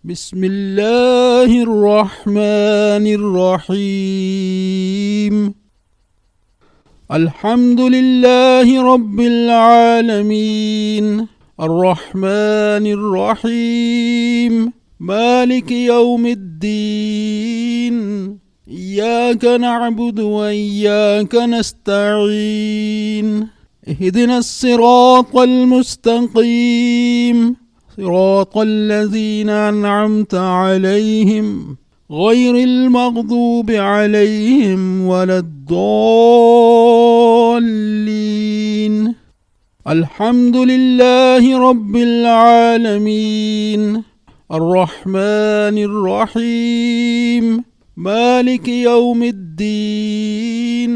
بسم الله الرحمن الرحيم. الحمد لله رب العالمين، الرحمن الرحيم، مالك يوم الدين. إياك نعبد وإياك نستعين. اهدنا الصراط المستقيم، صراط الذين أنعمت عليهم غير المغضوب عليهم ولا الضالين. الحمد لله رب العالمين، الرحمن الرحيم، مالك يوم الدين.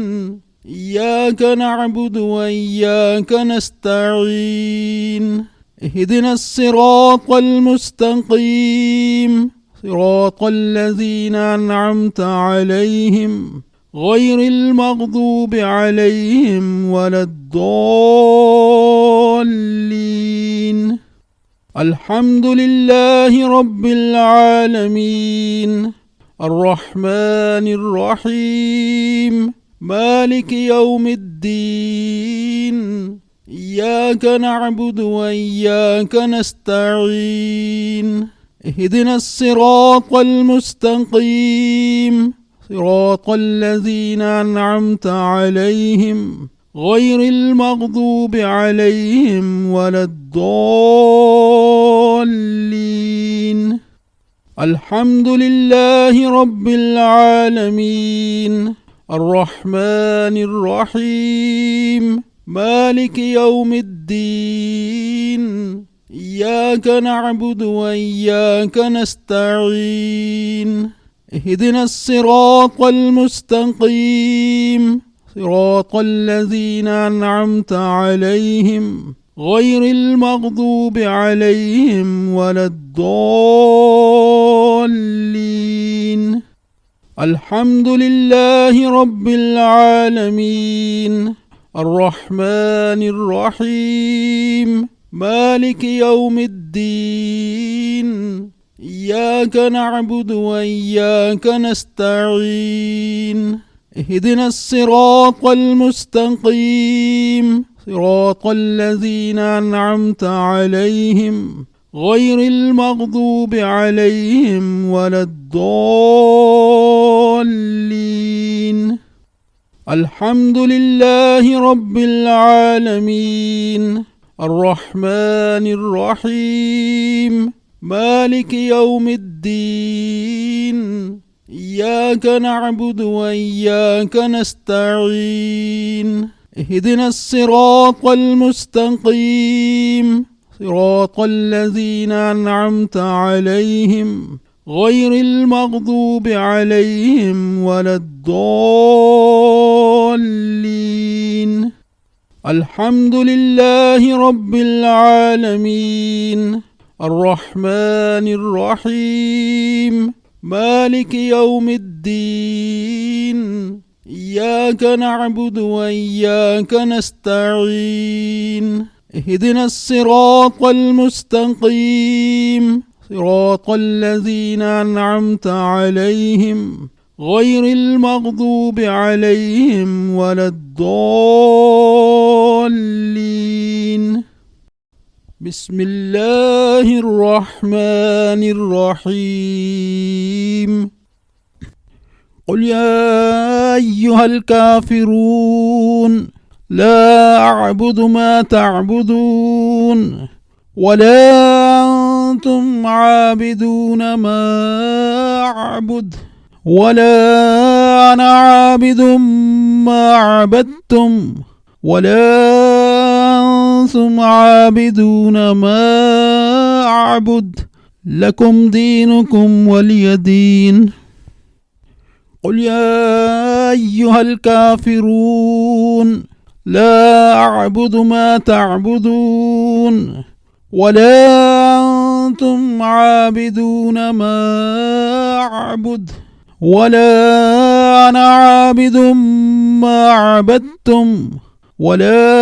إياك نعبد وإياك نستعين. اهدنا الصراط المستقيم، صراط الذين أنعمت عليهم غير المغضوب عليهم ولا الضالين. الحمد لله رب العالمين، الرحمن الرحيم، مالك يوم الدين. إياك نعبد وإياك نستعين. اهدنا الصراط المستقيم، صراط الذين أنعمت عليهم غير المغضوب عليهم ولا الضالين. الحمد لله رب العالمين، الرحمن الرحيم، مالك يوم الدين. إياك نعبد وإياك نستعين. اهدنا الصراط المستقيم، صراط الذين أنعمت عليهم غير المغضوب عليهم ولا الضالين. الحمد لله رب العالمين، الرحمن الرحيم، مالك يوم الدين. إياك نعبد وإياك نستعين. اهدنا الصراط المستقيم، صراط الذين أنعمت عليهم غير المغضوب عليهم ولا الضالين. الحمد لله رب العالمين، الرحمن الرحيم، مالك يوم الدين. إياك نعبد وإياك نستعين. اهدنا الصراط المستقيم، صراط الذين أنعمت عليهم غير المغضوب عليهم ولا الضالين. الحمد لله رب العالمين، الرحمن الرحيم، مالك يوم الدين. إياك نعبد وإياك نستعين. اهدنا الصراط المستقيم، صراط الذين أنعمت عليهم غير المغضوب عليهم ولا الضالين. بسم الله الرحمن الرحيم. قل يا أيها الكافرون لا أعبد ما تعبدون ولا أنتم عابدون ما أعبد ولا أنا عابد ما عبدتم ولا أنتم عابدون ما أعبد. لكم دينكم ولي دين. قل يا أيها الكافرون لا أعبد ما تعبدون ولا أنتم عابدون ما أعبد ولا أنا عابد ما عبدتم ولا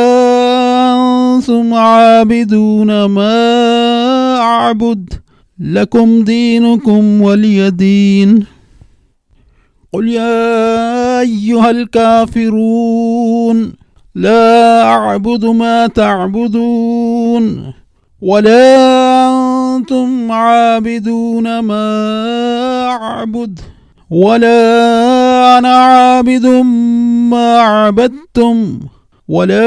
أنتم عابدون ما أعبد. لكم دينكم ولي دين. قل يا أيها الكافرون لا أعبد ما تعبدون ولا أنتم عابدون ما أعبد ولا أنا عابد ما عبدتم ولا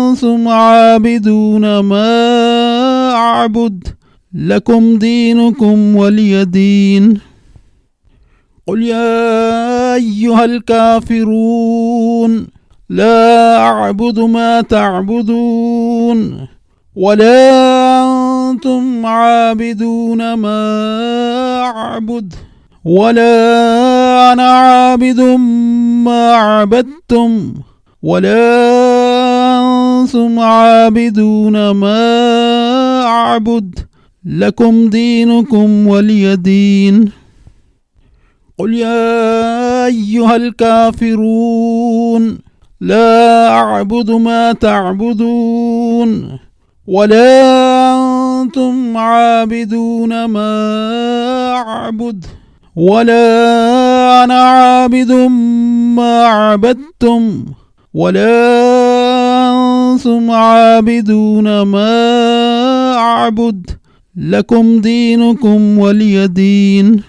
أنتم عابدون ما أعبد لكم دينكم ولي دين. قل يا أيها الكافرون لا أعبد ما تعبدون ولا أنتم عابدون ما أعبد ولا أنا عابد ما عبدتم ولا أنتم عابدون ما أعبد لكم دينكم ولي دين. قل يا أيها الكافرون لا أعبد ما تعبدون ولا أنتم عابدون ما أعبد ولا أنا عابد ما عبدتم ولا أنتم عابدون ما أعبد لكم دينكم ولي دين.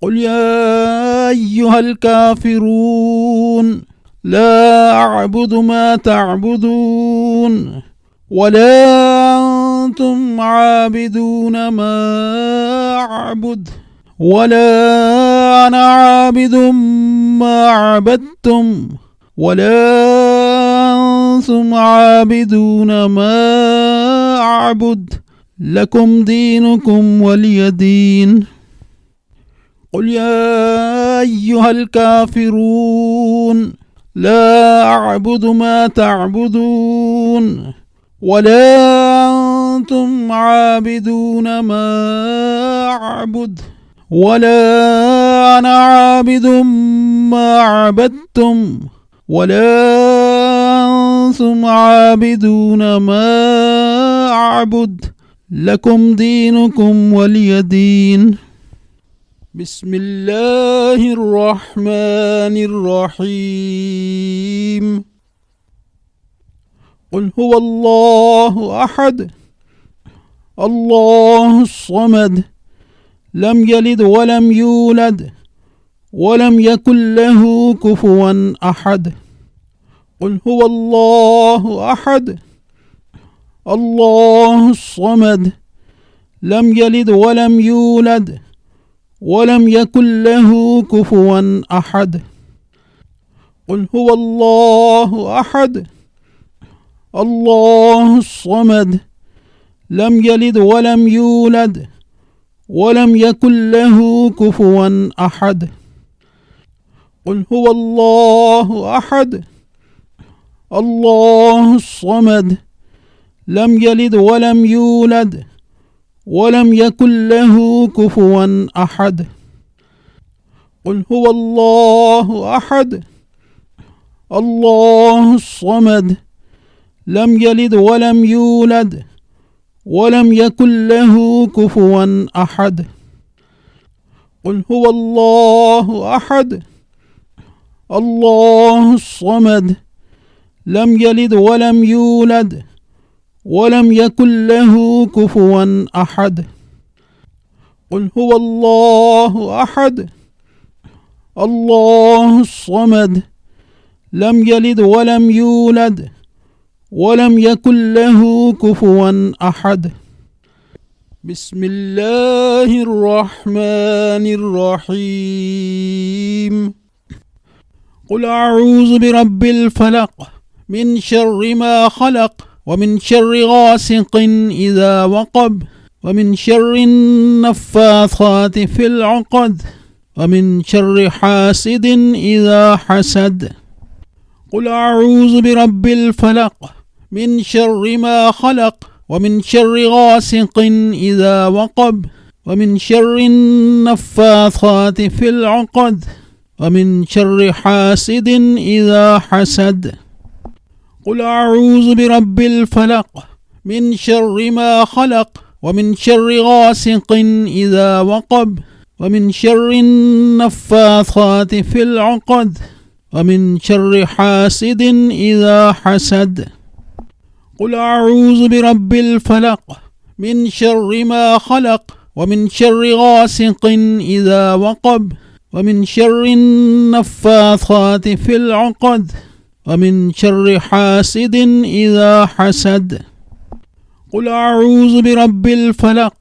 قل يا أيها الكافرون لا أعبد ما تعبدون ولا أنتم عابدون ما أعبد ولا أنا عابد ما عبدتم ولا أنتم عابدون ما أعبد لكم دينكم ولي دين. قل يا أيها الكافرون لا أعبد ما تعبدون ولا أنتم عابدون ما أعبد ولا أنا عابد ما عبدتم ولا أنتم عابدون ما أعبد لكم دينكم ولي دين. بسم الله الرحمن الرحيم. قل هو الله أحد الله الصمد لم يلد ولم يولد ولم يكن له كفوا أحد. قل هو الله أحد الله الصمد لم يلد ولم يولد ولم يكن له كفوا أحد. قل هو الله أحد الله الصمد لم يلد ولم يولد ولم يكن له كفوا أحد. قل هو الله أحد الله الصمد لم يلد ولم يولد ولم يكن له كفوا أحد. قل هو الله أحد الله الصمد لم يلد ولم يولد ولم يكن له كفوا أحد. قل هو الله أحد الله الصمد لم يلد ولم يولد ولم يكن له كفوا أحد. قل هو الله أحد الله الصمد لم يلد ولم يولد ولم يكن له كفوا أحد. بسم الله الرحمن الرحيم. قل أعوذ برب الفلق من شر ما خلق ومن شر غاسق إذا وقب ومن شر النفاثات في العقد ومن شر حاسد إذا حسد. قل أعوذ برب الفلق من شر ما خلق ومن شر غاسق إذا وقب ومن شر النفاثات في العقد ومن شر حاسد إذا حسد. قل أعوذ برب الفلق من شر ما خلق ومن شر غاسق إذا وقب ومن شر النفاثات في العقد ومن شر حاسد إذا حسد. قل أعوذ برب الفلق من شر ما خلق ومن شر غاسق إذا وقب ومن شر النفاثات في العقد ومن شر حاسد إذا حسد. قل أعوذ برب الفلق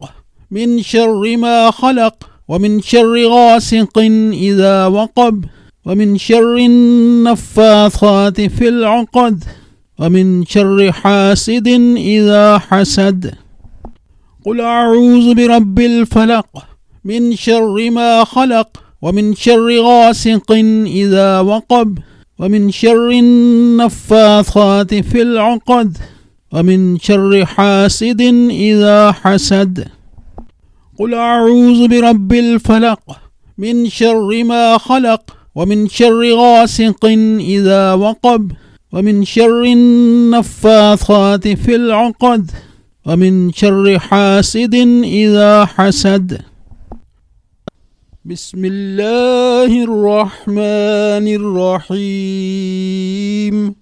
من شر ما خلق ومن شر غاسق إذا وقب ومن شر النفاثات في العقد ومن شر حاسد إذا حسد. قل أعوذ برب الفلق من شر ما خلق ومن شر غاسق إذا وقب ومن شر النفاثات في العقد ومن شر حاسد إذا حسد. قل أعوذ برب الفلق من شر ما خلق ومن شر غاسق إذا وقب ومن شر النفاثات في العقد ومن شر حاسد إذا حسد. بسم الله الرحمن الرحيم.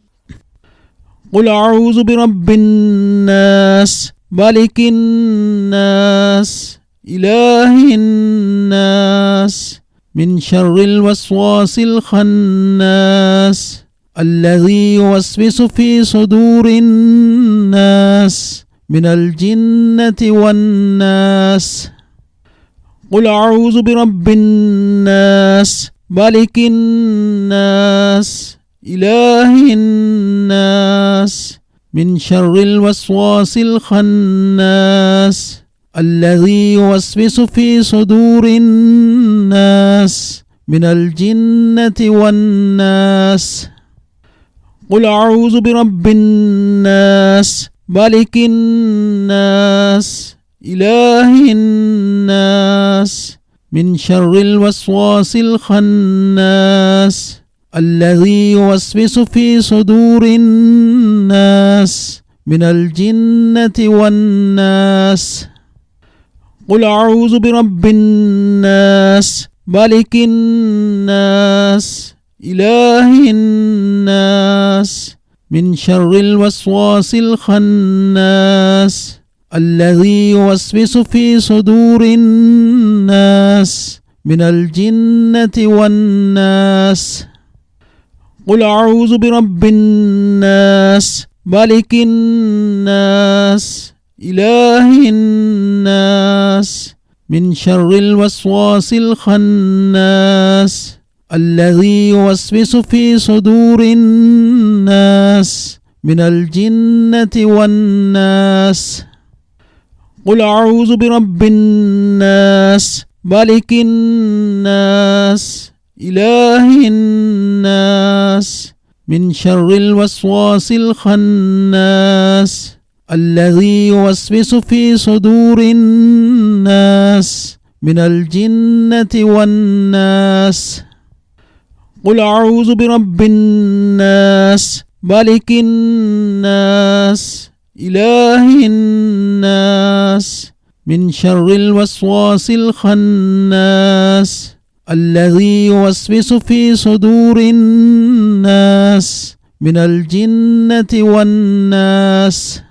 قل أعوذ برب الناس ملك الناس إله الناس من شر الوسواس الخناس الذي يوسوس في صدور الناس من الجنة والناس. قل أعوذ برب الناس ملك الناس إله الناس من شر الوسواس الخناس الذي يوسوس في صدور الناس من الجنة والناس. قل أعوذ برب الناس ملك الناس إله الناس من شر الوسواس الخناس الذي يوسوس في صدور الناس من الجنة والناس. قل أعوذ برب الناس ملك الناس إله الناس من شر الوسواس الخناس الذي يوسوس في صدور الناس من الجنة والناس. قل أعوذ برب الناس ملك الناس إله الناس من شر الوسواس الخناس الذي يوسوس في صدور الناس من الجنة والناس. قل أعوذ برب الناس ملك الناس إله الناس من شر الوسواس الخناس الذي يوسوس في صدور الناس من الجنة والناس. قل أعوذ برب الناس ملك الناس إله الناس من شر الوسواس الخناس الذي يوسوس في صدور الناس من الجنة والناس.